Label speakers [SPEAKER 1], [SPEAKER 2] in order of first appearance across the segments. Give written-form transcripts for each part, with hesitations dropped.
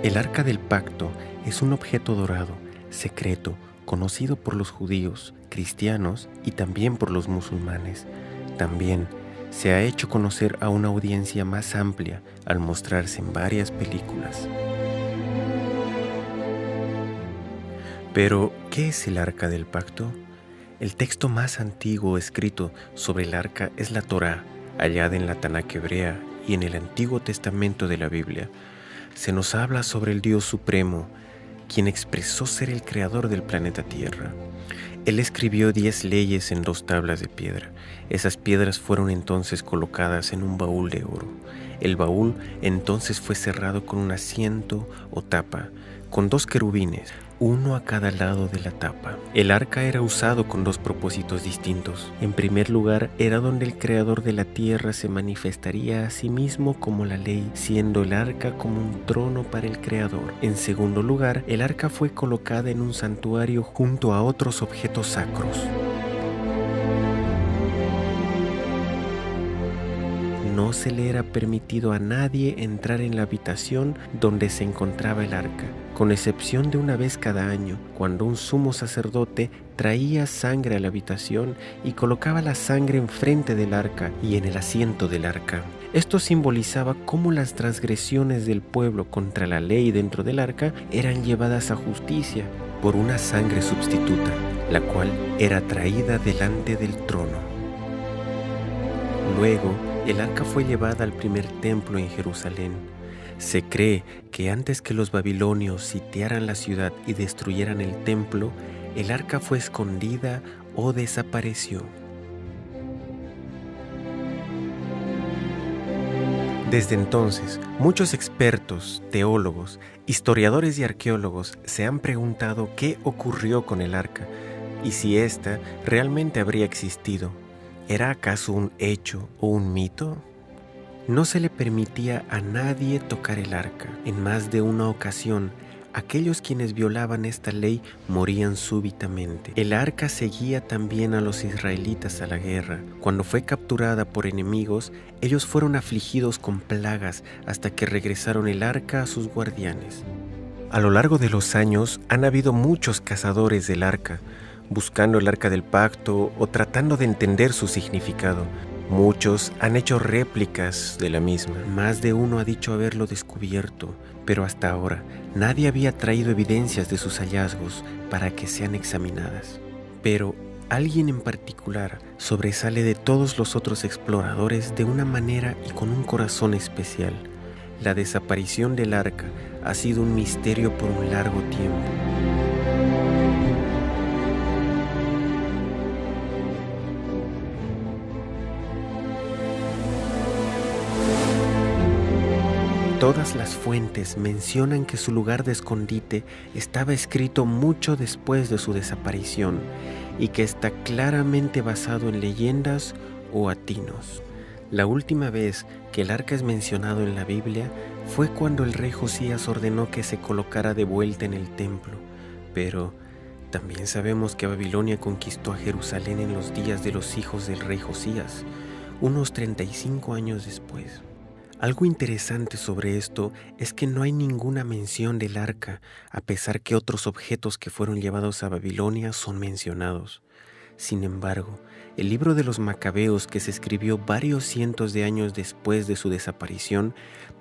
[SPEAKER 1] El Arca del Pacto es un objeto dorado, secreto, conocido por los judíos, cristianos y también por los musulmanes. También se ha hecho conocer a una audiencia más amplia al mostrarse en varias películas. Pero, ¿qué es el Arca del Pacto? El texto más antiguo escrito sobre el Arca es la Torá, hallada en la Tanaj hebrea y en el Antiguo Testamento de la Biblia. Se nos habla sobre el Dios Supremo, quien expresó ser el creador del planeta Tierra. Él escribió 10 leyes en 2 tablas de piedra. Esas piedras fueron entonces colocadas en un baúl de oro. El baúl entonces fue cerrado con un asiento o tapa, con 2 querubines, uno a cada lado de la tapa. El arca era usado con 2 propósitos distintos. En primer lugar, era donde el creador de la tierra se manifestaría a sí mismo como la ley, siendo el arca como un trono para el creador. En segundo lugar, el arca fue colocada en un santuario junto a otros objetos sacros. No se le era permitido a nadie entrar en la habitación donde se encontraba el arca, con excepción de una vez cada año, cuando un sumo sacerdote traía sangre a la habitación y colocaba la sangre enfrente del arca y en el asiento del arca. Esto simbolizaba cómo las transgresiones del pueblo contra la ley dentro del arca eran llevadas a justicia por una sangre sustituta, la cual era traída delante del trono. Luego, el arca fue llevada al primer templo en Jerusalén. Se cree que antes que los babilonios sitiaran la ciudad y destruyeran el templo, el arca fue escondida o desapareció. Desde entonces, muchos expertos, teólogos, historiadores y arqueólogos se han preguntado qué ocurrió con el arca y si ésta realmente habría existido. ¿Era acaso un hecho o un mito? No se le permitía a nadie tocar el arca. En más de una ocasión, aquellos quienes violaban esta ley morían súbitamente. El arca seguía también a los israelitas a la guerra. Cuando fue capturada por enemigos, ellos fueron afligidos con plagas hasta que regresaron el arca a sus guardianes. A lo largo de los años han habido muchos cazadores del arca, buscando el arca del pacto o tratando de entender su significado. Muchos han hecho réplicas de la misma. Más de uno ha dicho haberlo descubierto, pero hasta ahora nadie había traído evidencias de sus hallazgos para que sean examinadas. Pero alguien en particular sobresale de todos los otros exploradores de una manera y con un corazón especial. La desaparición del arca ha sido un misterio por un largo tiempo. Todas las fuentes mencionan que su lugar de escondite estaba escrito mucho después de su desaparición y que está claramente basado en leyendas o atinos. La última vez que el arca es mencionado en la Biblia fue cuando el rey Josías ordenó que se colocara de vuelta en el templo, pero también sabemos que Babilonia conquistó a Jerusalén en los días de los hijos del rey Josías, unos 35 años después. Algo interesante sobre esto es que no hay ninguna mención del arca, a pesar que otros objetos que fueron llevados a Babilonia son mencionados. Sin embargo, el libro de los Macabeos, que se escribió varios cientos de años después de su desaparición,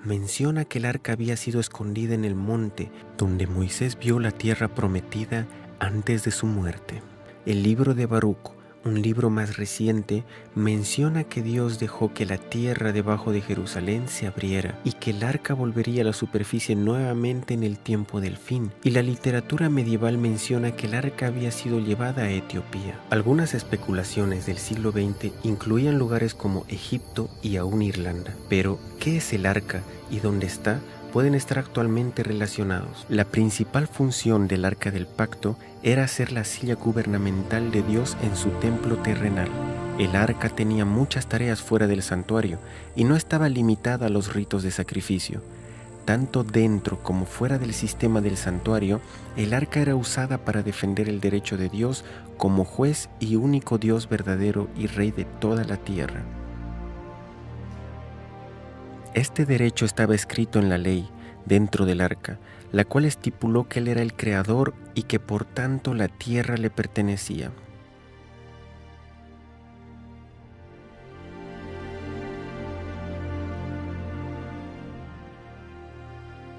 [SPEAKER 1] menciona que el arca había sido escondida en el monte donde Moisés vio la tierra prometida antes de su muerte. El libro de Baruc, un libro más reciente, menciona que Dios dejó que la tierra debajo de Jerusalén se abriera y que el arca volvería a la superficie nuevamente en el tiempo del fin. Y la literatura medieval menciona que el arca había sido llevada a Etiopía. Algunas especulaciones del siglo XX incluían lugares como Egipto y aún Irlanda. Pero, ¿qué es el arca y dónde está? Pueden estar actualmente relacionados. La principal función del Arca del Pacto era ser la silla gubernamental de Dios en su templo terrenal. El arca tenía muchas tareas fuera del santuario y no estaba limitada a los ritos de sacrificio. Tanto dentro como fuera del sistema del santuario, el arca era usada para defender el derecho de Dios como juez y único Dios verdadero y Rey de toda la tierra. Este derecho estaba escrito en la ley, dentro del arca, la cual estipuló que Él era el Creador y que por tanto la tierra le pertenecía.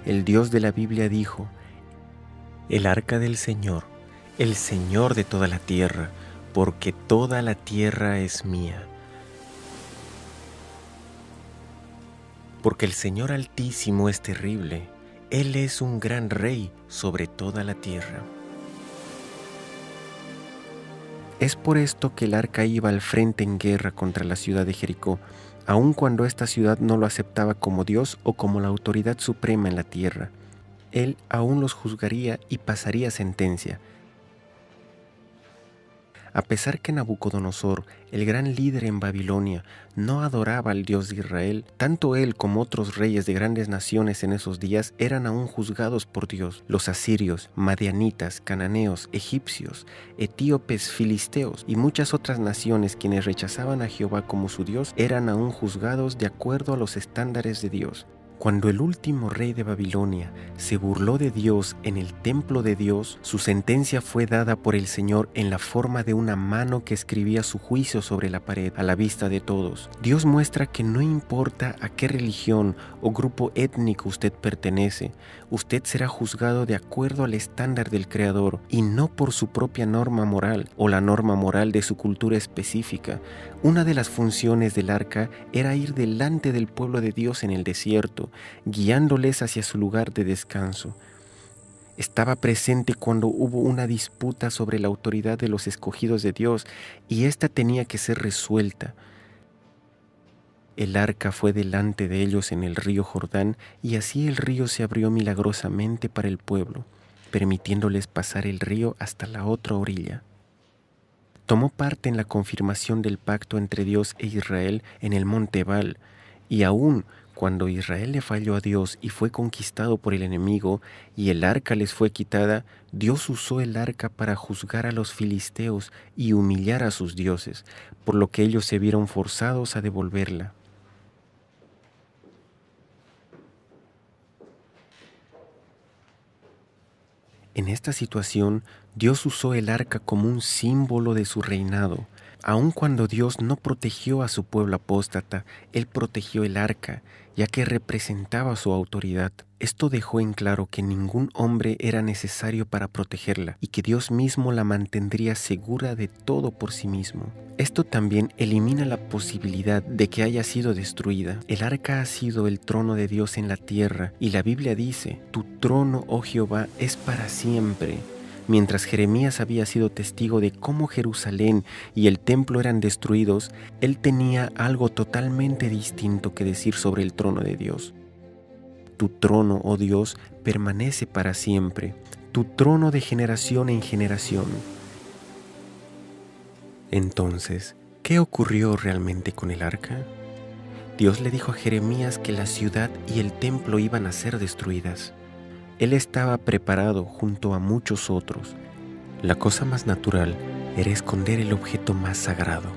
[SPEAKER 1] El Dios de la Biblia dijo: el arca del Señor, el Señor de toda la tierra, porque toda la tierra es mía. Porque el Señor Altísimo es terrible, Él es un gran rey sobre toda la tierra. Es por esto que el arca iba al frente en guerra contra la ciudad de Jericó, aun cuando esta ciudad no lo aceptaba como Dios o como la autoridad suprema en la tierra. Él aún los juzgaría y pasaría sentencia. A pesar que Nabucodonosor, el gran líder en Babilonia, no adoraba al Dios de Israel, tanto él como otros reyes de grandes naciones en esos días eran aún juzgados por Dios. Los asirios, madianitas, cananeos, egipcios, etíopes, filisteos y muchas otras naciones quienes rechazaban a Jehová como su Dios eran aún juzgados de acuerdo a los estándares de Dios. Cuando el último rey de Babilonia se burló de Dios en el templo de Dios, su sentencia fue dada por el Señor en la forma de una mano que escribía su juicio sobre la pared a la vista de todos. Dios muestra que no importa a qué religión o grupo étnico usted pertenece, usted será juzgado de acuerdo al estándar del Creador y no por su propia norma moral o la norma moral de su cultura específica. Una de las funciones del arca era ir delante del pueblo de Dios en el desierto, guiándoles hacia su lugar de descanso. Estaba presente cuando hubo una disputa sobre la autoridad de los escogidos de Dios y ésta tenía que ser resuelta. El arca fue delante de ellos en el río Jordán y así el río se abrió milagrosamente para el pueblo, permitiéndoles pasar el río hasta la otra orilla. Tomó parte en la confirmación del pacto entre Dios e Israel en el monte Ebal, y aún cuando Israel le falló a Dios y fue conquistado por el enemigo y el arca les fue quitada, Dios usó el arca para juzgar a los filisteos y humillar a sus dioses, por lo que ellos se vieron forzados a devolverla. En esta situación, Dios usó el arca como un símbolo de su reinado. Aun cuando Dios no protegió a su pueblo apóstata, Él protegió el arca, ya que representaba su autoridad. Esto dejó en claro que ningún hombre era necesario para protegerla y que Dios mismo la mantendría segura de todo por sí mismo. Esto también elimina la posibilidad de que haya sido destruida. El arca ha sido el trono de Dios en la tierra y la Biblia dice: «Tu trono, oh Jehová, es para siempre». Mientras Jeremías había sido testigo de cómo Jerusalén y el templo eran destruidos, él tenía algo totalmente distinto que decir sobre el trono de Dios. Tu trono, oh Dios, permanece para siempre, tu trono de generación en generación. Entonces, ¿qué ocurrió realmente con el arca? Dios le dijo a Jeremías que la ciudad y el templo iban a ser destruidas. Él estaba preparado junto a muchos otros. La cosa más natural era esconder el objeto más sagrado,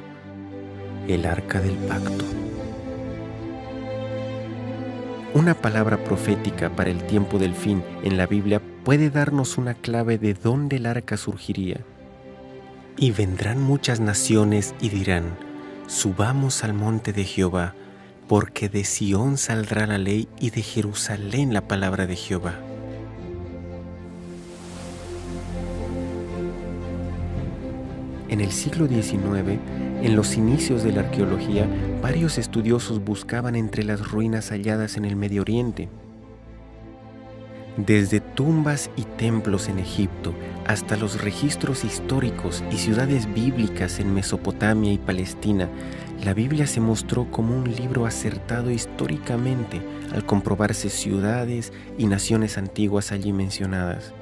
[SPEAKER 1] el arca del pacto. Una palabra profética para el tiempo del fin en la Biblia puede darnos una clave de dónde el arca surgiría. Y vendrán muchas naciones y dirán: subamos al monte de Jehová, porque de Sión saldrá la ley y de Jerusalén la palabra de Jehová. En el siglo XIX, en los inicios de la arqueología, varios estudiosos buscaban entre las ruinas halladas en el Medio Oriente. Desde tumbas y templos en Egipto hasta los registros históricos y ciudades bíblicas en Mesopotamia y Palestina, la Biblia se mostró como un libro acertado históricamente al comprobarse ciudades y naciones antiguas allí mencionadas.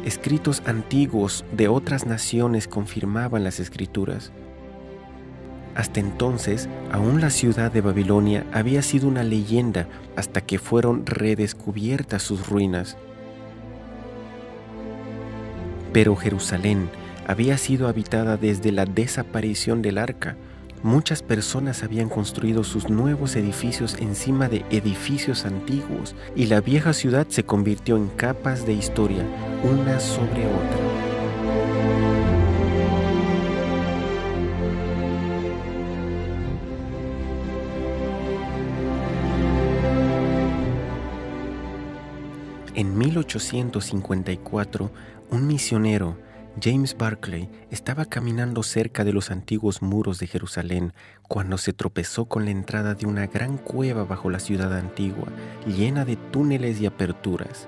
[SPEAKER 1] Escritos antiguos de otras naciones confirmaban las escrituras. Hasta entonces, aún la ciudad de Babilonia había sido una leyenda hasta que fueron redescubiertas sus ruinas. Pero Jerusalén había sido habitada desde la desaparición del arca. Muchas personas habían construido sus nuevos edificios encima de edificios antiguos y la vieja ciudad se convirtió en capas de historia, una sobre otra. En 1854, un misionero, James Barclay, estaba caminando cerca de los antiguos muros de Jerusalén cuando se tropezó con la entrada de una gran cueva bajo la ciudad antigua, llena de túneles y aperturas.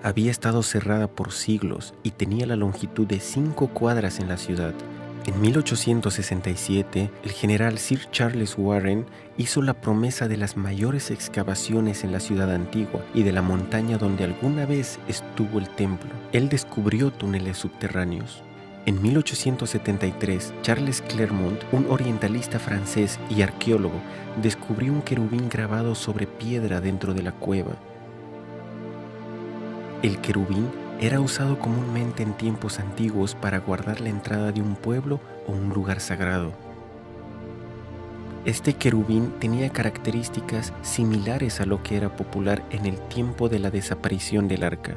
[SPEAKER 1] Había estado cerrada por siglos y tenía la longitud de 5 cuadras en la ciudad. En 1867, el general Sir Charles Warren hizo la promesa de las mayores excavaciones en la ciudad antigua y de la montaña donde alguna vez estuvo el templo. Él descubrió túneles subterráneos. En 1873, Charles Clermont, un orientalista francés y arqueólogo, descubrió un querubín grabado sobre piedra dentro de la cueva. El querubín era usado comúnmente en tiempos antiguos para guardar la entrada de un pueblo o un lugar sagrado. Este querubín tenía características similares a lo que era popular en el tiempo de la desaparición del arca.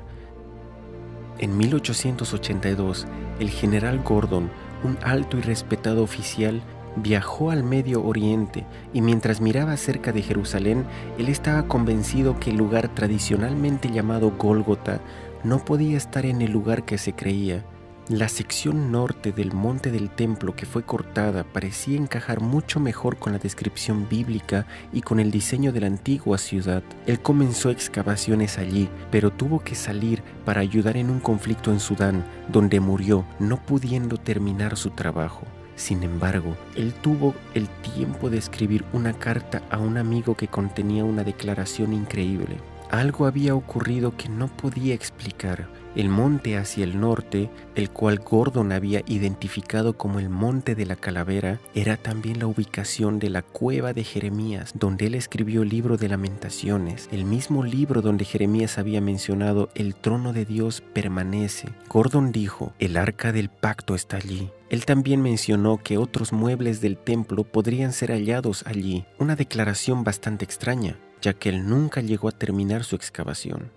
[SPEAKER 1] En 1882, el general Gordon, un alto y respetado oficial, viajó al Medio Oriente y mientras miraba cerca de Jerusalén, él estaba convencido que el lugar tradicionalmente llamado Gólgota no podía estar en el lugar que se creía. La sección norte del monte del templo que fue cortada parecía encajar mucho mejor con la descripción bíblica y con el diseño de la antigua ciudad. Él comenzó excavaciones allí, pero tuvo que salir para ayudar en un conflicto en Sudán, donde murió, no pudiendo terminar su trabajo. Sin embargo, él tuvo el tiempo de escribir una carta a un amigo que contenía una declaración increíble. Algo había ocurrido que no podía explicar. El monte hacia el norte, el cual Gordon había identificado como el Monte de la Calavera, era también la ubicación de la cueva de Jeremías, donde él escribió el libro de Lamentaciones, el mismo libro donde Jeremías había mencionado el trono de Dios permanece. Gordon dijo, el arca del pacto está allí. Él también mencionó que otros muebles del templo podrían ser hallados allí, una declaración bastante extraña, ya que él nunca llegó a terminar su excavación.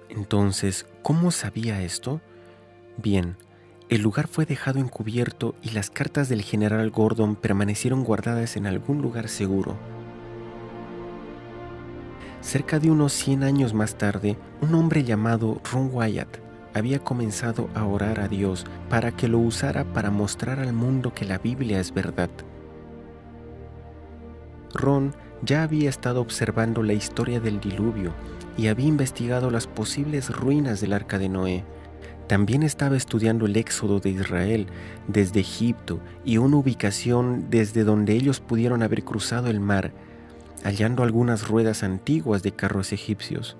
[SPEAKER 1] Entonces, ¿cómo sabía esto? Bien, el lugar fue dejado encubierto y las cartas del general Gordon permanecieron guardadas en algún lugar seguro. Cerca de unos 100 años más tarde, un hombre llamado Ron Wyatt había comenzado a orar a Dios para que lo usara para mostrar al mundo que la Biblia es verdad. Ron ya había estado observando la historia del diluvio y había investigado las posibles ruinas del arca de Noé. También estaba estudiando el éxodo de Israel desde Egipto y una ubicación desde donde ellos pudieron haber cruzado el mar, hallando algunas ruedas antiguas de carros egipcios.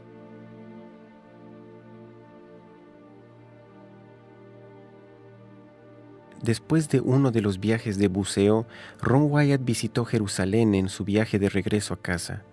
[SPEAKER 1] Después de uno de los viajes de buceo, Ron Wyatt visitó Jerusalén en su viaje de regreso a casa.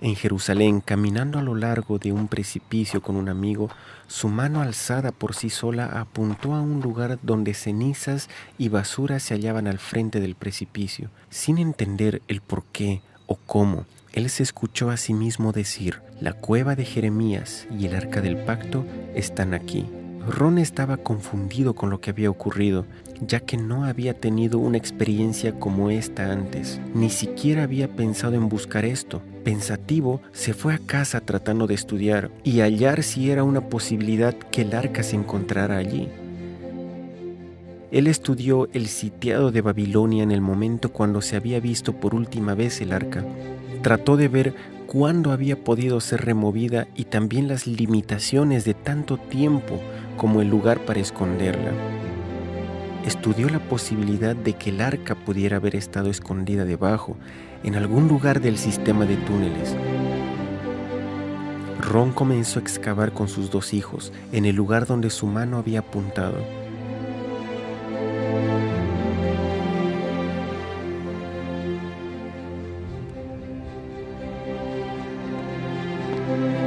[SPEAKER 1] En Jerusalén, caminando a lo largo de un precipicio con un amigo, su mano alzada por sí sola apuntó a un lugar donde cenizas y basura se hallaban al frente del precipicio. Sin entender el por qué o cómo, él se escuchó a sí mismo decir, la cueva de Jeremías y el arca del pacto están aquí. Ron estaba confundido con lo que había ocurrido, ya que no había tenido una experiencia como esta antes. Ni siquiera había pensado en buscar esto. Pensativo, se fue a casa tratando de estudiar y hallar si era una posibilidad que el arca se encontrara allí. Él estudió el sitiado de Babilonia en el momento cuando se había visto por última vez el arca. Trató de ver cuándo había podido ser removida y también las limitaciones de tanto tiempo como el lugar para esconderla. Estudió la posibilidad de que el arca pudiera haber estado escondida debajo, en algún lugar del sistema de túneles. Ron comenzó a excavar con sus 2 hijos en el lugar donde su mano había apuntado.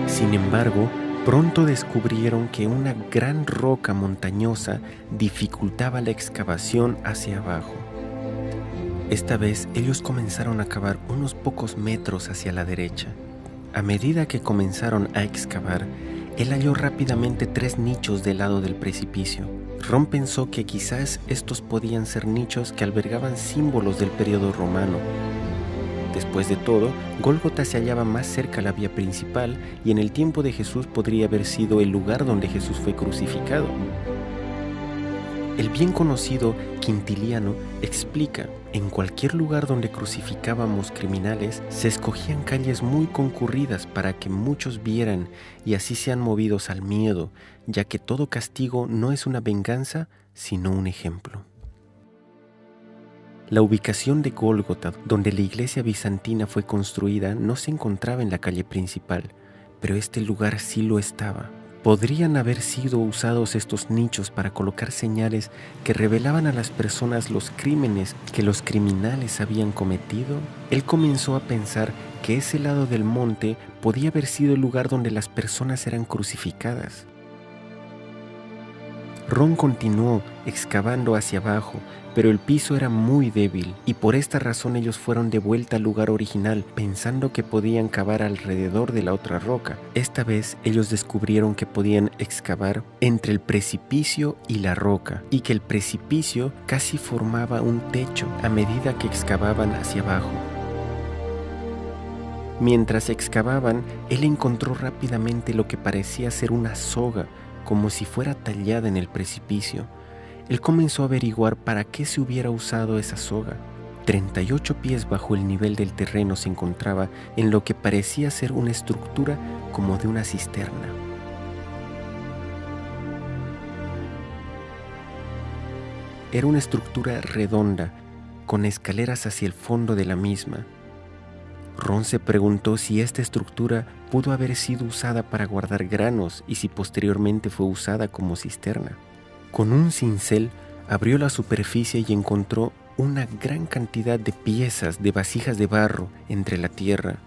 [SPEAKER 1] Sin embargo, pronto descubrieron que una gran roca montañosa dificultaba la excavación hacia abajo. Esta vez ellos comenzaron a cavar unos pocos metros hacia la derecha. A medida que comenzaron a excavar, él halló rápidamente 3 nichos del lado del precipicio. Ron pensó que quizás estos podían ser nichos que albergaban símbolos del periodo romano. Después de todo, Gólgota se hallaba más cerca a la vía principal y en el tiempo de Jesús podría haber sido el lugar donde Jesús fue crucificado. El bien conocido Quintiliano explica: en cualquier lugar donde crucificábamos criminales, se escogían calles muy concurridas para que muchos vieran y así sean movidos al miedo, ya que todo castigo no es una venganza, sino un ejemplo. La ubicación de Gólgota, donde la iglesia bizantina fue construida, no se encontraba en la calle principal, pero este lugar sí lo estaba. ¿Podrían haber sido usados estos nichos para colocar señales que revelaban a las personas los crímenes que los criminales habían cometido? Él comenzó a pensar que ese lado del monte podía haber sido el lugar donde las personas eran crucificadas. Ron continuó excavando hacia abajo, pero el piso era muy débil y por esta razón ellos fueron de vuelta al lugar original pensando que podían cavar alrededor de la otra roca. Esta vez ellos descubrieron que podían excavar entre el precipicio y la roca y que el precipicio casi formaba un techo a medida que excavaban hacia abajo. Mientras excavaban, él encontró rápidamente lo que parecía ser una soga, como si fuera tallada en el precipicio. Él comenzó a averiguar para qué se hubiera usado esa soga. 38 pies bajo el nivel del terreno se encontraba en lo que parecía ser una estructura como de una cisterna. Era una estructura redonda, con escaleras hacia el fondo de la misma. Ron se preguntó si esta estructura pudo haber sido usada para guardar granos y si posteriormente fue usada como cisterna. Con un cincel abrió la superficie y encontró una gran cantidad de piezas de vasijas de barro entre la tierra,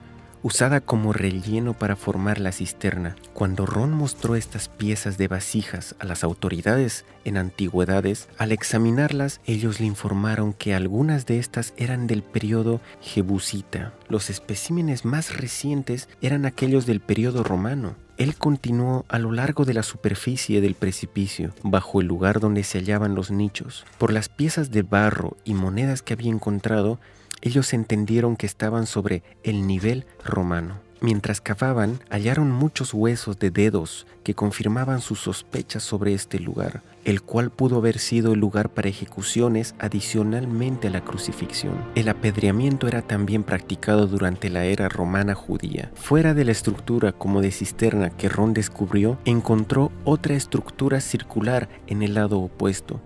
[SPEAKER 1] usada como relleno para formar la cisterna. Cuando Ron mostró estas piezas de vasijas a las autoridades en antigüedades, al examinarlas, ellos le informaron que algunas de estas eran del periodo jebusita. Los especímenes más recientes eran aquellos del periodo romano. Él continuó a lo largo de la superficie del precipicio, bajo el lugar donde se hallaban los nichos. Por las piezas de barro y monedas que había encontrado, ellos entendieron que estaban sobre el nivel romano. Mientras cavaban, hallaron muchos huesos de dedos que confirmaban sus sospechas sobre este lugar, el cual pudo haber sido el lugar para ejecuciones adicionalmente a la crucifixión. El apedreamiento era también practicado durante la era romana judía. Fuera de la estructura como de cisterna que Ron descubrió, encontró otra estructura circular en el lado opuesto.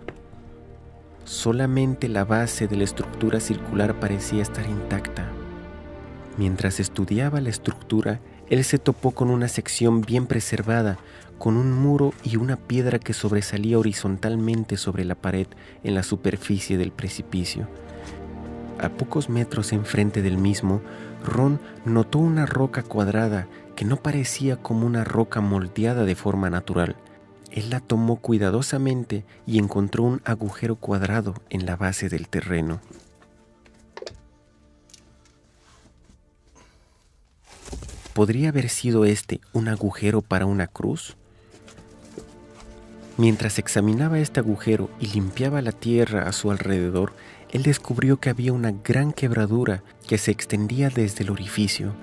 [SPEAKER 1] Solamente la base de la estructura circular parecía estar intacta. Mientras estudiaba la estructura, él se topó con una sección bien preservada, con un muro y una piedra que sobresalía horizontalmente sobre la pared en la superficie del precipicio. A pocos metros enfrente del mismo, Ron notó una roca cuadrada que no parecía como una roca moldeada de forma natural. Él la tomó cuidadosamente y encontró un agujero cuadrado en la base del terreno. ¿Podría haber sido este un agujero para una cruz? Mientras examinaba este agujero y limpiaba la tierra a su alrededor, él descubrió que había una gran quebradura que se extendía desde el orificio.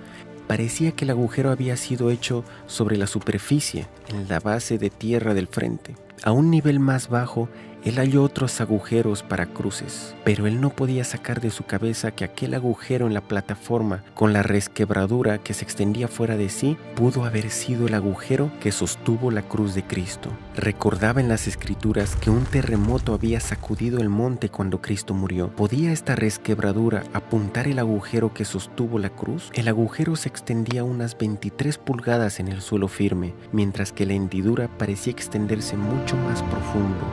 [SPEAKER 1] Parecía que el agujero había sido hecho sobre la superficie, en la base de tierra del frente. A un nivel más bajo, Él halló otros agujeros para cruces, pero él no podía sacar de su cabeza que aquel agujero en la plataforma, con la resquebradura que se extendía fuera de sí, pudo haber sido el agujero que sostuvo la cruz de Cristo. Recordaba en las Escrituras que un terremoto había sacudido el monte cuando Cristo murió. ¿Podía esta resquebradura apuntar el agujero que sostuvo la cruz? El agujero se extendía unas 23 pulgadas en el suelo firme, mientras que la hendidura parecía extenderse mucho más profundo.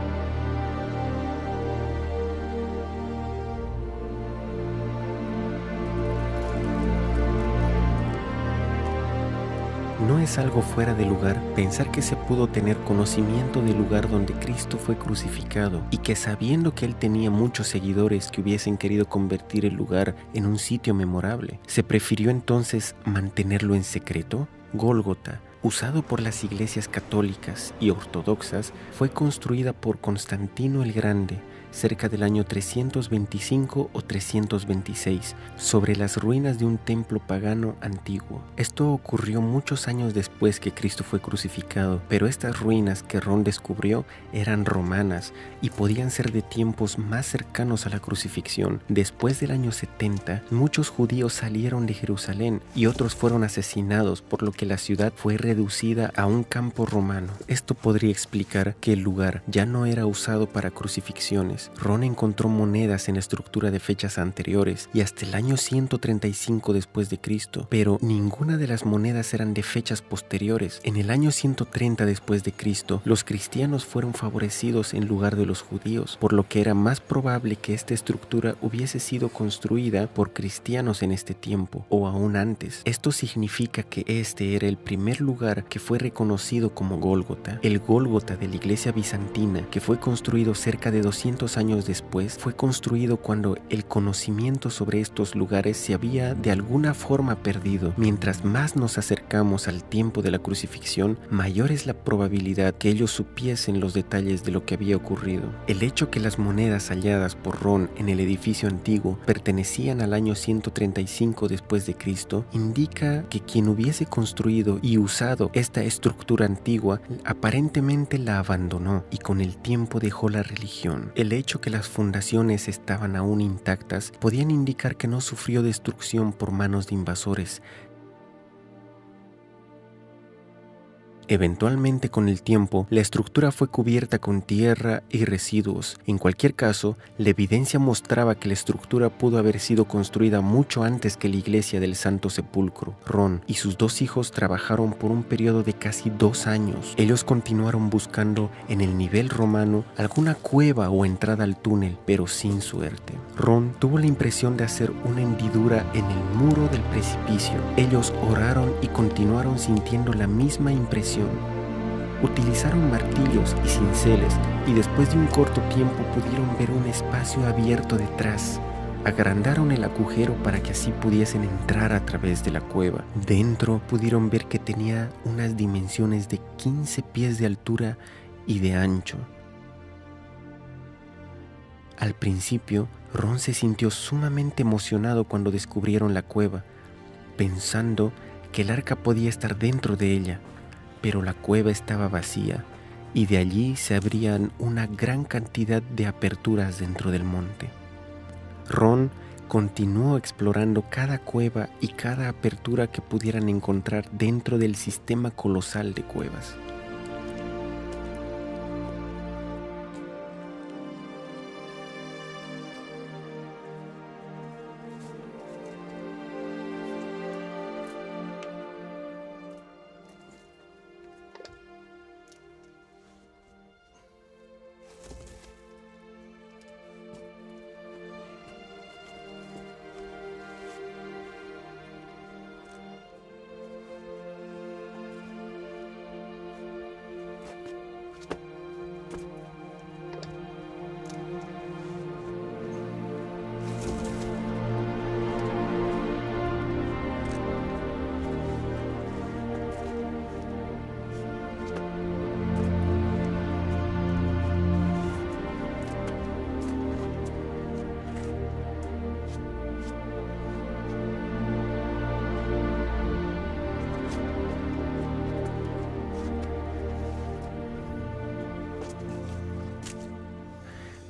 [SPEAKER 1] No es algo fuera de lugar pensar que se pudo tener conocimiento del lugar donde Cristo fue crucificado y que, sabiendo que él tenía muchos seguidores que hubiesen querido convertir el lugar en un sitio memorable, ¿se prefirió entonces mantenerlo en secreto? Gólgota, usado por las iglesias católicas y ortodoxas, fue construida por Constantino el Grande cerca del año 325 o 326, sobre las ruinas de un templo pagano antiguo. Esto ocurrió muchos años después que Cristo fue crucificado, pero estas ruinas que Ron descubrió eran romanas y podían ser de tiempos más cercanos a la crucifixión. Después del año 70, muchos judíos salieron de Jerusalén y otros fueron asesinados, por lo que la ciudad fue reducida a un campo romano. Esto podría explicar que el lugar ya no era usado para crucifixiones. Ron encontró monedas en la estructura de fechas anteriores y hasta el año 135 después de Cristo, pero ninguna de las monedas eran de fechas posteriores. En el año 130 después de Cristo, los cristianos fueron favorecidos en lugar de los judíos, por lo que era más probable que esta estructura hubiese sido construida por cristianos en este tiempo o aún antes. Esto significa que este era el primer lugar que fue reconocido como Gólgota. El Gólgota de la iglesia bizantina, que fue construido cerca de 200 años después, fue construido cuando el conocimiento sobre estos lugares se había de alguna forma perdido. Mientras más nos acercamos al tiempo de la crucifixión, mayor es la probabilidad que ellos supiesen los detalles de lo que había ocurrido. El hecho que las monedas halladas por Ron en el edificio antiguo pertenecían al año 135 después de Cristo indica que quien hubiese construido y usado esta estructura antigua aparentemente la abandonó y con el tiempo dejó la religión. El hecho que las fundaciones estaban aún intactas podían indicar que no sufrió destrucción por manos de invasores. Eventualmente, con el tiempo, la estructura fue cubierta con tierra y residuos. En cualquier caso, la evidencia mostraba que la estructura pudo haber sido construida mucho antes que la iglesia del Santo Sepulcro. Ron y sus dos hijos trabajaron por un periodo de casi 2 años. Ellos continuaron buscando en el nivel romano alguna cueva o entrada al túnel, pero sin suerte. Ron tuvo la impresión de hacer una hendidura en el muro del precipicio. Ellos oraron y continuaron sintiendo la misma impresión. Utilizaron martillos y cinceles y después de un corto tiempo pudieron ver un espacio abierto detrás. Agrandaron el agujero para que así pudiesen entrar a través de la cueva. Dentro pudieron ver que tenía unas dimensiones de 15 pies de altura y de ancho. Al principio, Ron se sintió sumamente emocionado cuando descubrieron la cueva, pensando que el arca podía estar dentro de ella. Pero la cueva estaba vacía y de allí se abrían una gran cantidad de aperturas dentro del monte. Ron continuó explorando cada cueva y cada apertura que pudieran encontrar dentro del sistema colosal de cuevas.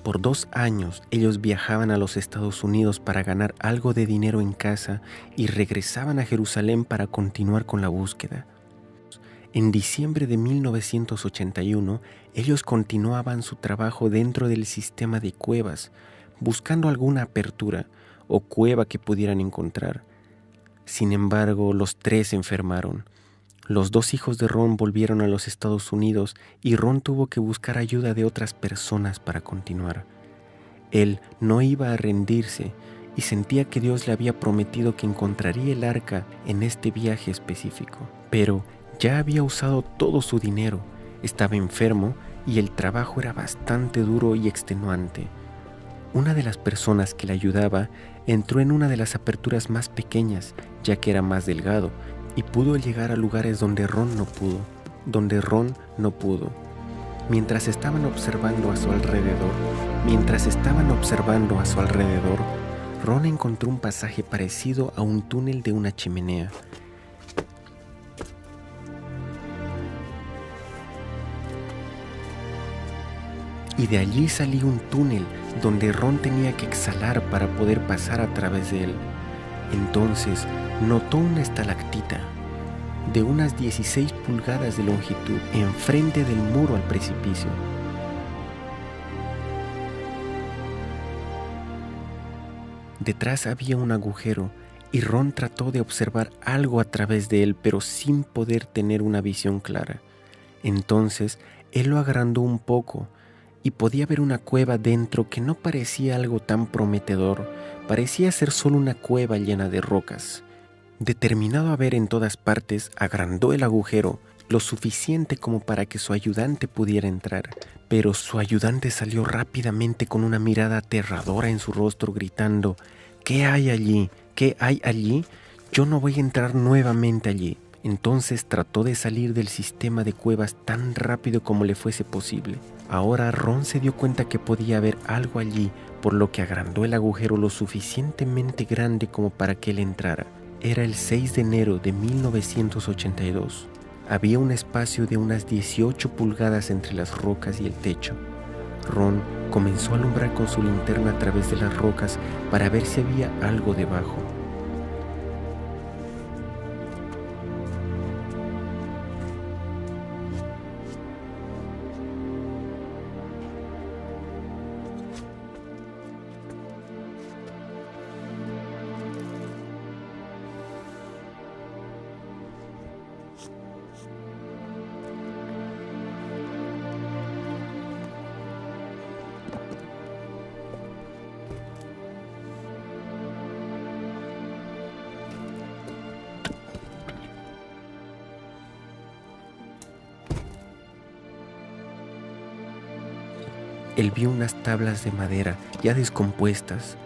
[SPEAKER 1] Por 2 años ellos viajaban a los Estados Unidos para ganar algo de dinero en casa y regresaban a Jerusalén para continuar con la búsqueda. En diciembre de 1981, ellos continuaban su trabajo dentro del sistema de cuevas, buscando alguna apertura o cueva que pudieran encontrar. Sin embargo, los 3 enfermaron. Los 2 hijos de Ron volvieron a los Estados Unidos y Ron tuvo que buscar ayuda de otras personas para continuar. Él no iba a rendirse y sentía que Dios le había prometido que encontraría el arca en este viaje específico. Pero ya había usado todo su dinero, estaba enfermo y el trabajo era bastante duro y extenuante. Una de las personas que le ayudaba entró en una de las aperturas más pequeñas, ya que era más delgado, y pudo llegar a lugares donde Ron no pudo. Mientras estaban observando a su alrededor, Ron encontró un pasaje parecido a un túnel de una chimenea. Y de allí salía un túnel donde Ron tenía que exhalar para poder pasar a través de él. Entonces notó una estalactita de unas 16 pulgadas de longitud enfrente del muro al precipicio. Detrás había un agujero y Ron trató de observar algo a través de él, pero sin poder tener una visión clara. Entonces él lo agrandó un poco y podía ver una cueva dentro que no parecía algo tan prometedor, parecía ser solo una cueva llena de rocas. Determinado a ver en todas partes, agrandó el agujero lo suficiente como para que su ayudante pudiera entrar, pero su ayudante salió rápidamente con una mirada aterradora en su rostro gritando: ¿Qué hay allí? ¿Qué hay allí? Yo no voy a entrar nuevamente allí. Entonces trató de salir del sistema de cuevas tan rápido como le fuese posible. Ahora Ron se dio cuenta que podía haber algo allí, por lo que agrandó el agujero lo suficientemente grande como para que él entrara. Era el 6 de enero de 1982. Había un espacio de unas 18 pulgadas entre las rocas y el techo. Ron comenzó a alumbrar con su linterna a través de las rocas para ver si había algo debajo. Él vio unas tablas de madera ya descompuestas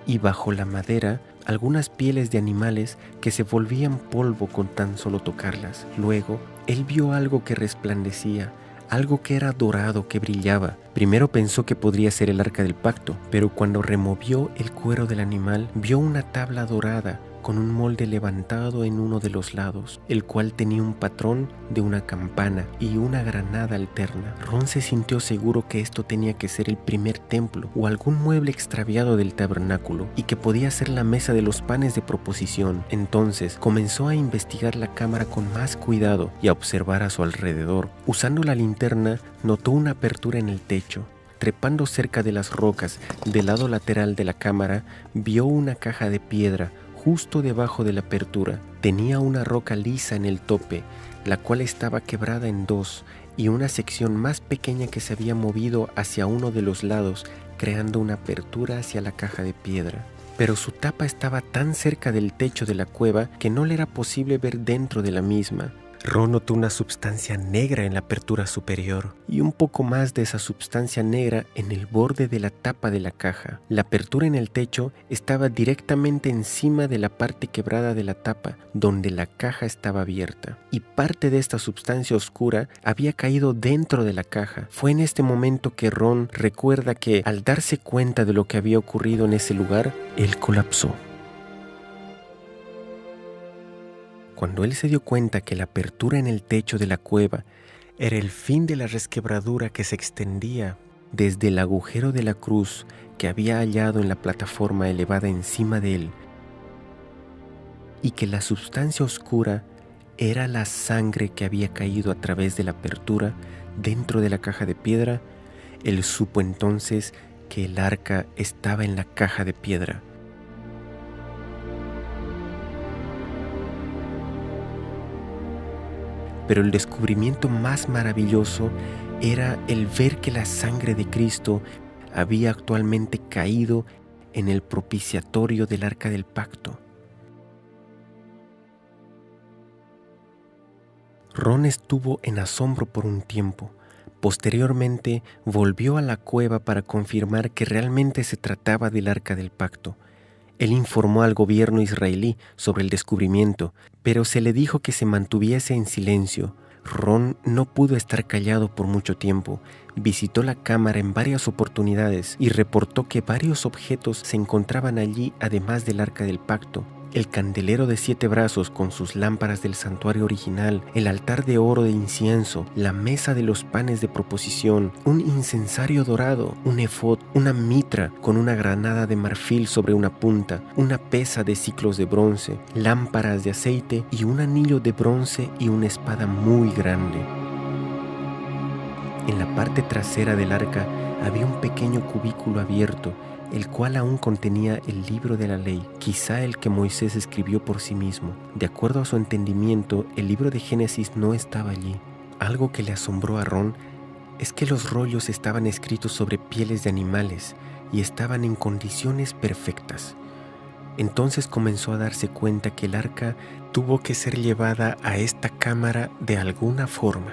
[SPEAKER 1] y bajo la madera algunas pieles de animales que se volvían polvo con tan solo tocarlas. Luego, él vio algo que resplandecía, algo que era dorado, que brillaba. Primero pensó que podría ser el arca del pacto, pero cuando removió el cuero del animal, vio una tabla dorada con un molde levantado en uno de los lados, el cual tenía un patrón de una campana y una granada alterna. Ron se sintió seguro que esto tenía que ser el primer templo o algún mueble extraviado del tabernáculo y que podía ser la mesa de los panes de proposición. Entonces comenzó a investigar la cámara con más cuidado y a observar a su alrededor. Usando la linterna, notó una apertura en el techo. Trepando cerca de las rocas del lado lateral de la cámara, vio una caja de piedra justo debajo de la apertura. Tenía una roca lisa en el tope, la cual estaba quebrada en dos, y una sección más pequeña que se había movido hacia uno de los lados, creando una apertura hacia la caja de piedra. Pero su tapa estaba tan cerca del techo de la cueva que no le era posible ver dentro de la misma. Ron notó una substancia negra en la apertura superior y un poco más de esa substancia negra en el borde de la tapa de la caja. La apertura en el techo estaba directamente encima de la parte quebrada de la tapa, donde la caja estaba abierta, y parte de esta substancia oscura había caído dentro de la caja. Fue en este momento que Ron recuerda que, al darse cuenta de lo que había ocurrido en ese lugar, él colapsó. Cuando él se dio cuenta que la apertura en el techo de la cueva era el fin de la resquebradura que se extendía desde el agujero de la cruz que había hallado en la plataforma elevada encima de él, y que la sustancia oscura era la sangre que había caído a través de la apertura dentro de la caja de piedra, él supo entonces que el arca estaba en la caja de piedra. Pero el descubrimiento más maravilloso era el ver que la sangre de Cristo había actualmente caído en el propiciatorio del arca del pacto. Ron estuvo en asombro por un tiempo. Posteriormente volvió a la cueva para confirmar que realmente se trataba del arca del pacto. Él informó al gobierno israelí sobre el descubrimiento, pero se le dijo que se mantuviese en silencio. Ron no pudo estar callado por mucho tiempo. Visitó la cámara en varias oportunidades y reportó que varios objetos se encontraban allí además del arca del pacto. El candelero de 7 brazos con sus lámparas del santuario original, el altar de oro de incienso, la mesa de los panes de proposición, un incensario dorado, un efod, una mitra con una granada de marfil sobre una punta, una pesa de siclos de bronce, lámparas de aceite y un anillo de bronce y una espada muy grande. En la parte trasera del arca había un pequeño cubículo abierto, el cual aún contenía el libro de la ley, quizá el que Moisés escribió por sí mismo. De acuerdo a su entendimiento, el libro de Génesis no estaba allí. Algo que le asombró a Ron es que los rollos estaban escritos sobre pieles de animales y estaban en condiciones perfectas. Entonces comenzó a darse cuenta que el arca tuvo que ser llevada a esta cámara de alguna forma.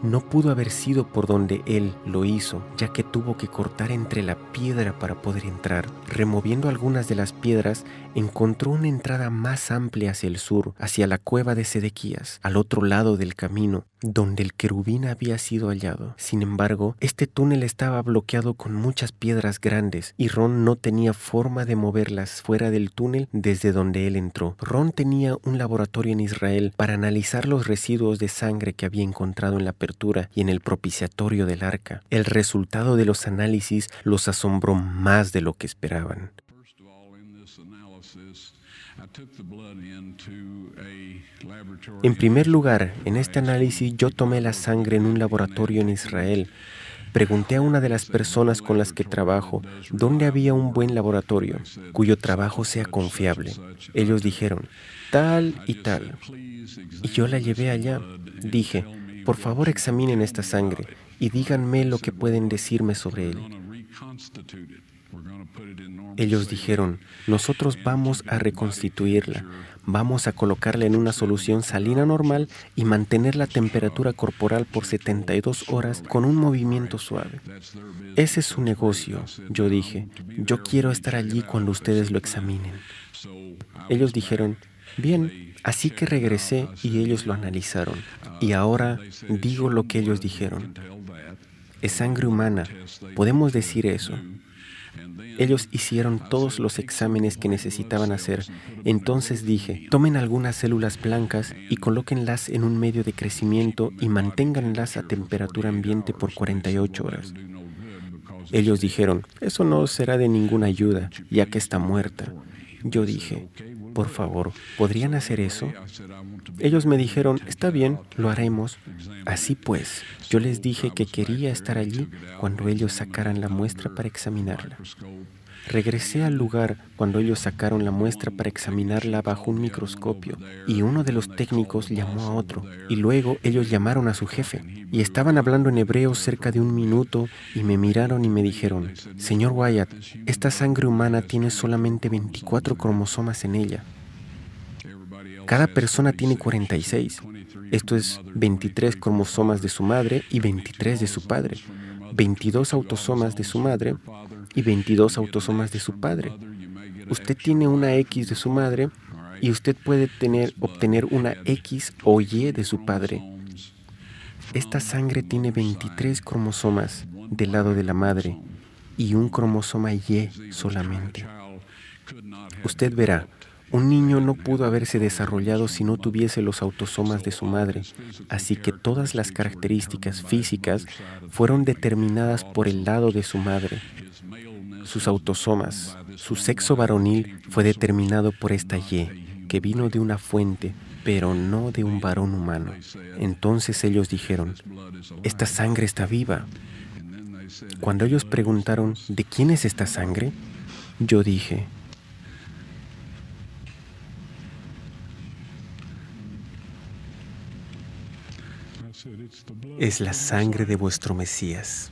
[SPEAKER 1] No pudo haber sido por donde él lo hizo, ya que tuvo que cortar entre la piedra para poder entrar. Removiendo algunas de las piedras, encontró una entrada más amplia hacia el sur, hacia la cueva de Sedequías, al otro lado del camino, donde el querubín había sido hallado. Sin embargo, este túnel estaba bloqueado con muchas piedras grandes, y Ron no tenía forma de moverlas fuera del túnel desde donde él entró. Ron tenía un laboratorio en Israel para analizar los residuos de sangre que había encontrado en la apertura y en el propiciatorio del arca. El resultado de los análisis los asombró más de lo que esperaban. En primer lugar, en este análisis yo tomé la sangre en un laboratorio en Israel. Pregunté a una de las personas con las que trabajo dónde había un buen laboratorio, cuyo trabajo sea confiable. Ellos dijeron, tal y tal. Y yo la llevé allá. Dije, por favor examinen esta sangre y díganme lo que pueden decirme sobre él. Ellos dijeron, nosotros vamos a reconstituirla, vamos a colocarla en una solución salina normal y mantener la temperatura corporal por 72 horas con un movimiento suave. Ese es su negocio, yo dije, yo quiero estar allí cuando ustedes lo examinen. Ellos dijeron, bien, así que regresé y ellos lo analizaron. Y ahora digo lo que ellos dijeron. Es sangre humana, podemos decir eso. Ellos hicieron todos los exámenes que necesitaban hacer. Entonces dije, tomen algunas células blancas y colóquenlas en un medio de crecimiento y manténganlas a temperatura ambiente por 48 horas. Ellos dijeron, eso no será de ninguna ayuda, ya que está muerta. Yo dije, por favor, ¿podrían hacer eso? Ellos me dijeron, está bien, lo haremos. Así pues, yo les dije que quería estar allí cuando ellos sacaran la muestra para examinarla. Regresé al lugar cuando ellos sacaron la muestra para examinarla bajo un microscopio, y uno de los técnicos llamó a otro, y luego ellos llamaron a su jefe, y estaban hablando en hebreo cerca de 1 minuto, y me miraron y me dijeron, señor Wyatt, esta sangre humana tiene solamente 24 cromosomas en ella. Cada persona tiene 46. Esto es 23 cromosomas de su madre y 23 de su padre, 22 autosomas de su madre y 22 autosomas de su padre. Usted tiene una X de su madre y usted puede obtener una X o Y de su padre. Esta sangre tiene 23 cromosomas del lado de la madre y un cromosoma Y solamente. Usted verá, Un niño no pudo haberse desarrollado si no tuviese los autosomas de su madre, así que todas las características físicas fueron determinadas por el lado de su madre. Sus autosomas, su sexo varonil fue determinado por esta Y, que vino de una fuente, pero no de un varón humano. Entonces ellos dijeron, esta sangre está viva. Cuando ellos preguntaron, ¿de quién es esta sangre? Yo dije, es la sangre de vuestro Mesías.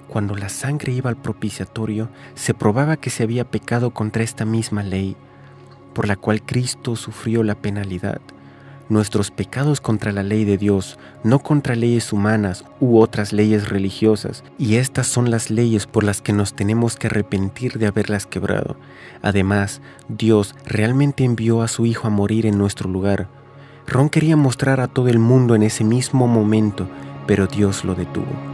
[SPEAKER 1] Cuando la sangre iba al propiciatorio, se probaba que se había pecado contra esta misma ley, por la cual Cristo sufrió la penalidad. Nuestros pecados contra la ley de Dios, no contra leyes humanas u otras leyes religiosas, y estas son las leyes por las que nos tenemos que arrepentir de haberlas quebrado. Además, Dios realmente envió a su Hijo a morir en nuestro lugar. Ron quería mostrar a todo el mundo en ese mismo momento, pero Dios lo detuvo.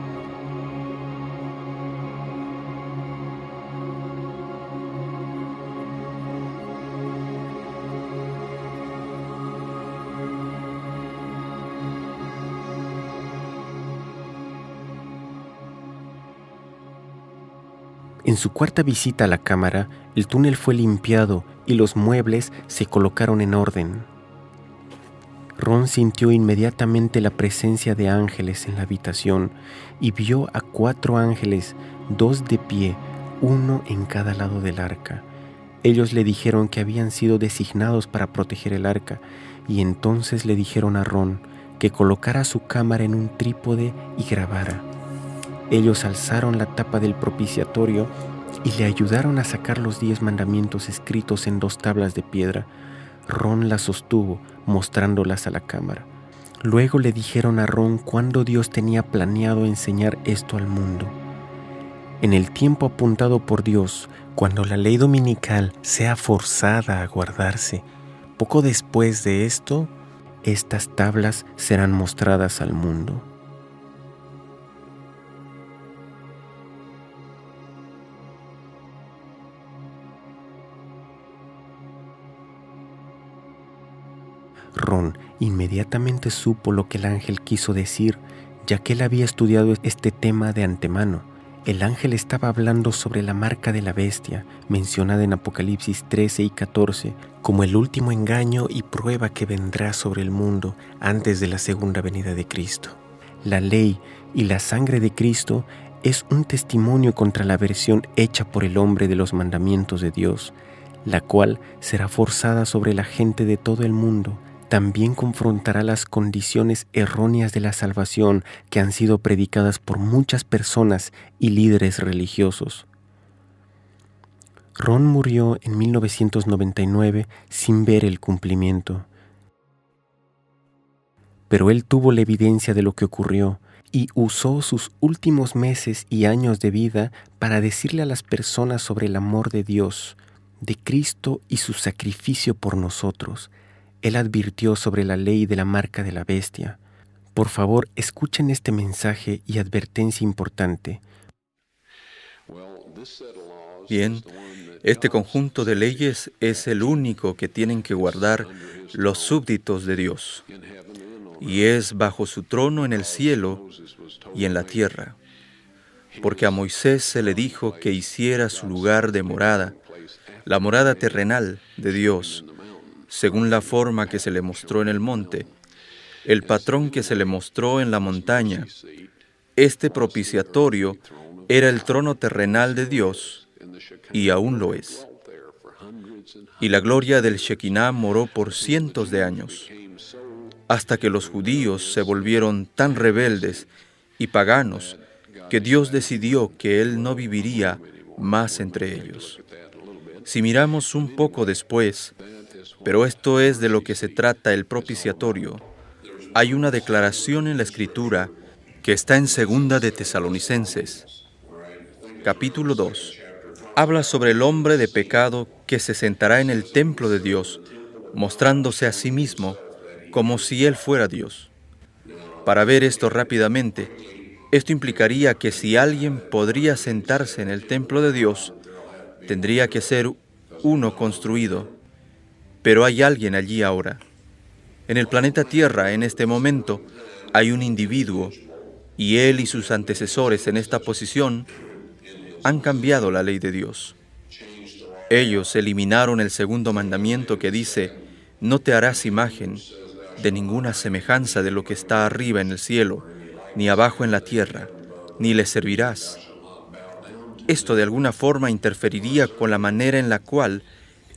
[SPEAKER 1] En su cuarta visita a la cámara, el túnel fue limpiado y los muebles se colocaron en orden. Ron sintió inmediatamente la presencia de ángeles en la habitación y vio a 4 ángeles, 2 de pie, uno en cada lado del arca. Ellos le dijeron que habían sido designados para proteger el arca, y entonces le dijeron a Ron que colocara su cámara en un trípode y grabara. Ellos alzaron la tapa del propiciatorio y le ayudaron a sacar los 10 mandamientos escritos en 2 tablas de piedra. Ron las sostuvo, mostrándolas a la cámara. Luego le dijeron a Ron cuándo Dios tenía planeado enseñar esto al mundo. En el tiempo apuntado por Dios, cuando la ley dominical sea forzada a guardarse, poco después de esto, estas tablas serán mostradas al mundo. Ron inmediatamente supo lo que el ángel quiso decir, ya que él había estudiado este tema de antemano. El ángel estaba hablando sobre la marca de la bestia, mencionada en Apocalipsis 13 y 14, como el último engaño y prueba que vendrá sobre el mundo antes de la segunda venida de Cristo. La ley y la sangre de Cristo es un testimonio contra la versión hecha por el hombre de los mandamientos de Dios, la cual será forzada sobre la gente de todo el mundo. También confrontará las condiciones erróneas de la salvación que han sido predicadas por muchas personas y líderes religiosos. Ron murió en 1999 sin ver el cumplimiento. Pero él tuvo la evidencia de lo que ocurrió y usó sus últimos meses y años de vida para decirle a las personas sobre el amor de Dios, de Cristo y su sacrificio por nosotros. Él advirtió sobre la ley de la marca de la bestia. Por favor, escuchen este mensaje y advertencia importante.
[SPEAKER 2] Bien, este conjunto de leyes es el único que tienen que guardar los súbditos de Dios, y es bajo su trono en el cielo y en la tierra, porque a Moisés se le dijo que hiciera su lugar de morada, la morada terrenal de Dios, según la forma que se le mostró en el monte, el patrón que se le mostró en la montaña. Este propiciatorio era el trono terrenal de Dios, y aún lo es. Y la gloria del Shekinah moró por cientos de años, hasta que los judíos se volvieron tan rebeldes y paganos que Dios decidió que Él no viviría más entre ellos. Si miramos un poco después, pero esto es de lo que se trata el propiciatorio, hay una declaración en la Escritura que está en 2 de Tesalonicenses, capítulo 2. Habla sobre el hombre de pecado que se sentará en el templo de Dios, mostrándose a sí mismo como si él fuera Dios. Para ver esto rápidamente, esto implicaría que si alguien podría sentarse en el templo de Dios, tendría que ser uno construido. Pero hay alguien allí ahora. En el planeta Tierra, en este momento, hay un individuo, y él y sus antecesores en esta posición han cambiado la ley de Dios. Ellos eliminaron el segundo mandamiento que dice: no te harás imagen de ninguna semejanza de lo que está arriba en el cielo, ni abajo en la tierra, ni le servirás. Esto de alguna forma interferiría con la manera en la cual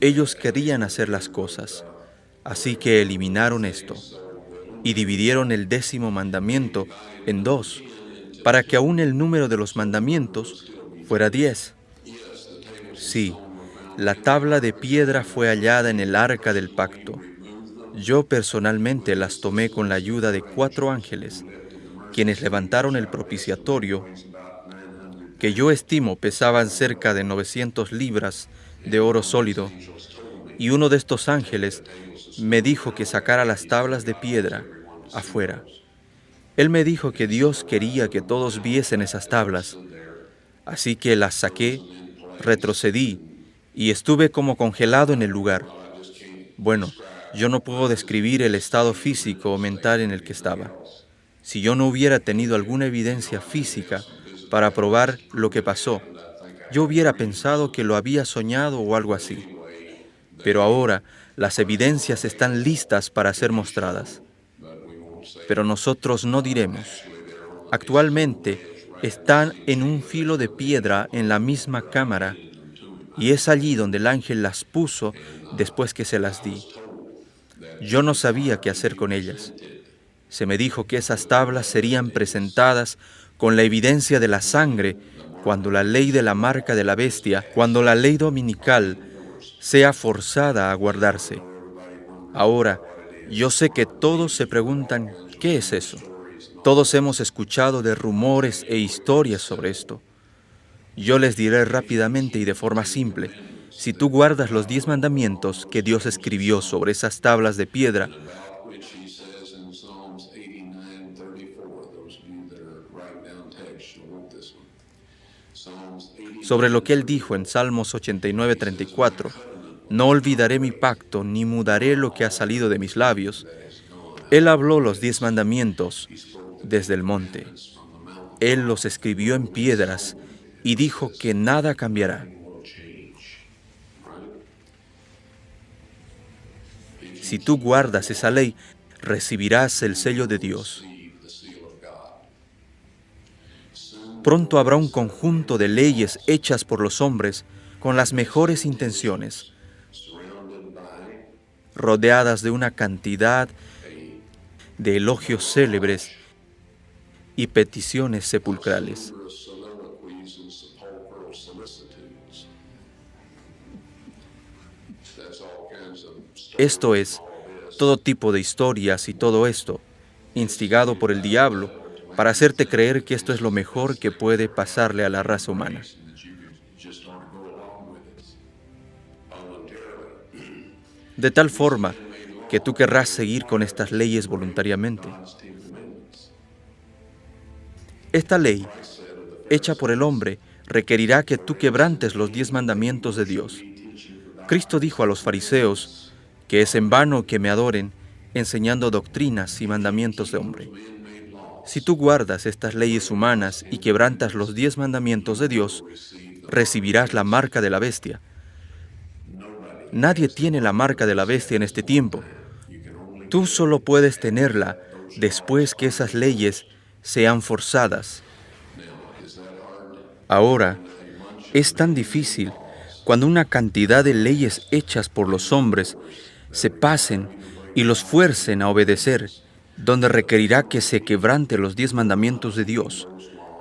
[SPEAKER 2] ellos querían hacer las cosas. Así que eliminaron esto y dividieron el 10º mandamiento en 2, para que aún el número de los mandamientos fuera 10. Sí, la tabla de piedra fue hallada en el arca del pacto. Yo personalmente las tomé con la ayuda de 4 ángeles, quienes levantaron el propiciatorio, que yo estimo pesaban cerca de 900 libras de oro sólido, y uno de estos ángeles me dijo que sacara las tablas de piedra afuera. Él me dijo que Dios quería que todos viesen esas tablas, así que las saqué, retrocedí y estuve como congelado en el lugar. Bueno, yo no puedo describir el estado físico o mental en el que estaba. Si yo no hubiera tenido alguna evidencia física para probar lo que pasó, yo hubiera pensado que lo había soñado o algo así. Pero ahora las evidencias están listas para ser mostradas. Pero nosotros no diremos. Actualmente están en un filo de piedra en la misma cámara, y es allí donde el ángel las puso después que se las di. Yo no sabía qué hacer con ellas. Se me dijo que esas tablas serían presentadas con la evidencia de la sangre cuando la ley de la marca de la bestia, cuando la ley dominical sea forzada a guardarse. Ahora, yo sé que todos se preguntan, ¿qué es eso? Todos hemos escuchado de rumores e historias sobre esto. Yo les diré rápidamente y de forma simple: si tú guardas los 10 mandamientos que Dios escribió sobre esas tablas de piedra, sobre lo que Él dijo en Salmos 89:34, no olvidaré mi pacto, ni mudaré lo que ha salido de mis labios. Él habló los 10 mandamientos desde el monte. Él los escribió en piedras y dijo que nada cambiará. Si tú guardas esa ley, recibirás el sello de Dios. Pronto habrá un conjunto de leyes hechas por los hombres con las mejores intenciones, rodeadas de una cantidad de elogios célebres y peticiones sepulcrales. Esto es, todo tipo de historias y todo esto, instigado por el diablo, para hacerte creer que esto es lo mejor que puede pasarle a la raza humana. De tal forma que tú querrás seguir con estas leyes voluntariamente. Esta ley, hecha por el hombre, requerirá que tú quebrantes los 10 mandamientos de Dios. Cristo dijo a los fariseos que es en vano que me adoren, enseñando doctrinas y mandamientos de hombre. Si tú guardas estas leyes humanas y quebrantas los 10 mandamientos de Dios, recibirás la marca de la bestia. Nadie tiene la marca de la bestia en este tiempo. Tú solo puedes tenerla después que esas leyes sean forzadas. Ahora, es tan difícil cuando una cantidad de leyes hechas por los hombres se pasen y los fuercen a obedecer, donde requerirá que se quebrante los 10 mandamientos de Dios.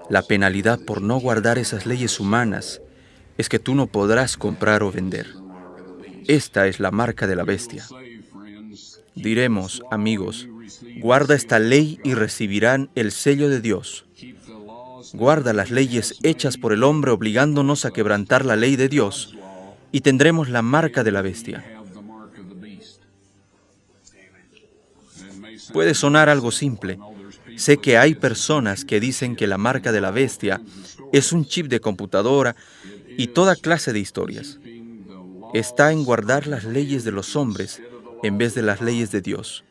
[SPEAKER 2] La penalidad por no guardar esas leyes humanas es que tú no podrás comprar o vender. Esta es la marca de la bestia. Diremos, amigos, guarda esta ley y recibirán el sello de Dios. Guarda las leyes hechas por el hombre obligándonos a quebrantar la ley de Dios y tendremos la marca de la bestia. Puede sonar algo simple, Sé que hay personas que dicen que la marca de la bestia es un chip de computadora y toda clase de historias. Está en guardar las leyes de los hombres en vez de las leyes de Dios.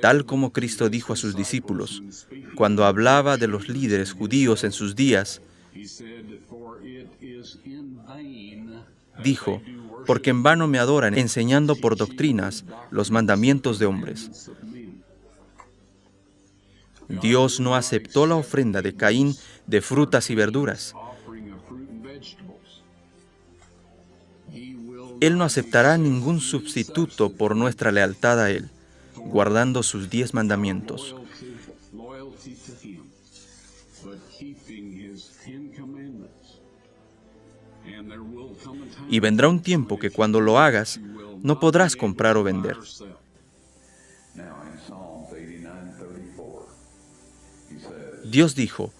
[SPEAKER 2] Tal como Cristo dijo a sus discípulos, cuando hablaba de los líderes judíos en sus días, dijo, porque en vano me adoran enseñando por doctrinas los mandamientos de hombres. Dios no aceptó la ofrenda de Caín de frutas y verduras. Él no aceptará ningún sustituto por nuestra lealtad a Él, guardando sus 10 mandamientos. Y vendrá un tiempo que cuando lo hagas, no podrás comprar o vender. Dios dijo,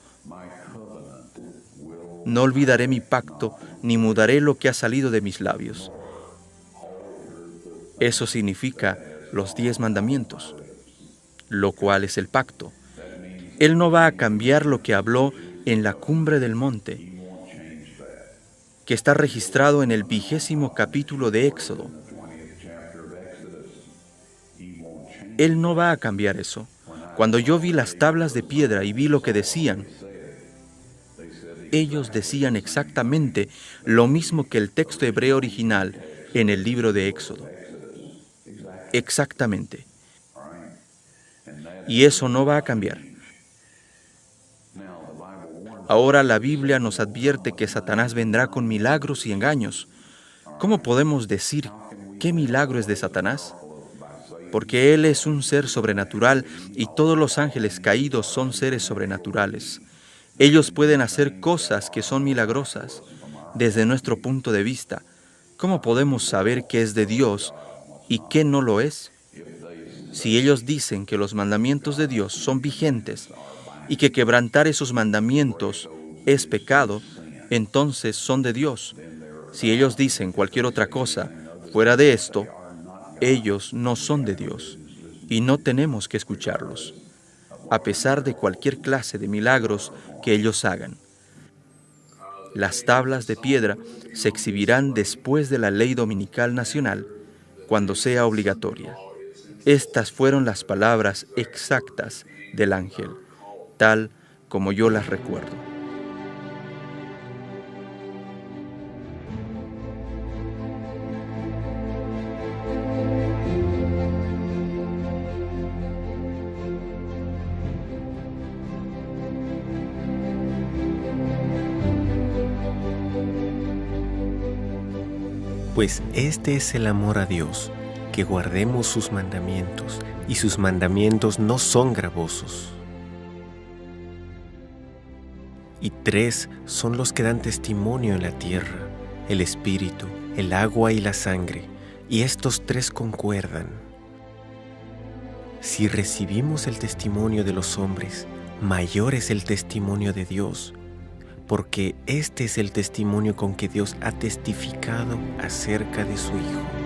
[SPEAKER 2] no olvidaré mi pacto, ni mudaré lo que ha salido de mis labios. Eso significa los 10 mandamientos, lo cual es el pacto. Él no va a cambiar lo que habló en la cumbre del monte, que está registrado en el 20º capítulo de Éxodo. Él no va a cambiar eso. Cuando yo vi las tablas de piedra y vi lo que decían, ellos decían exactamente lo mismo que el texto hebreo original en el libro de Éxodo. Exactamente. Y eso no va a cambiar. Ahora la Biblia nos advierte que Satanás vendrá con milagros y engaños. ¿Cómo podemos decir qué milagro es de Satanás? Porque él es un ser sobrenatural y todos los ángeles caídos son seres sobrenaturales. Ellos pueden hacer cosas que son milagrosas. Desde nuestro punto de vista, ¿cómo podemos saber qué es de Dios y qué no lo es? Si ellos dicen que los mandamientos de Dios son vigentes y que quebrantar esos mandamientos es pecado, entonces son de Dios. Si ellos dicen cualquier otra cosa fuera de esto, ellos no son de Dios y no tenemos que escucharlos, a pesar de cualquier clase de milagros que ellos hagan. Las tablas de piedra se exhibirán después de la ley dominical nacional, cuando sea obligatoria. Estas fueron las palabras exactas del ángel, tal como yo las recuerdo.
[SPEAKER 1] Pues este es el amor a Dios, que guardemos sus mandamientos, y sus mandamientos no son gravosos. Y 3 son los que dan testimonio en la tierra, el espíritu, el agua y la sangre, y estos 3 concuerdan. Si recibimos el testimonio de los hombres, mayor es el testimonio de Dios, porque este es el testimonio con que Dios ha testificado acerca de su Hijo.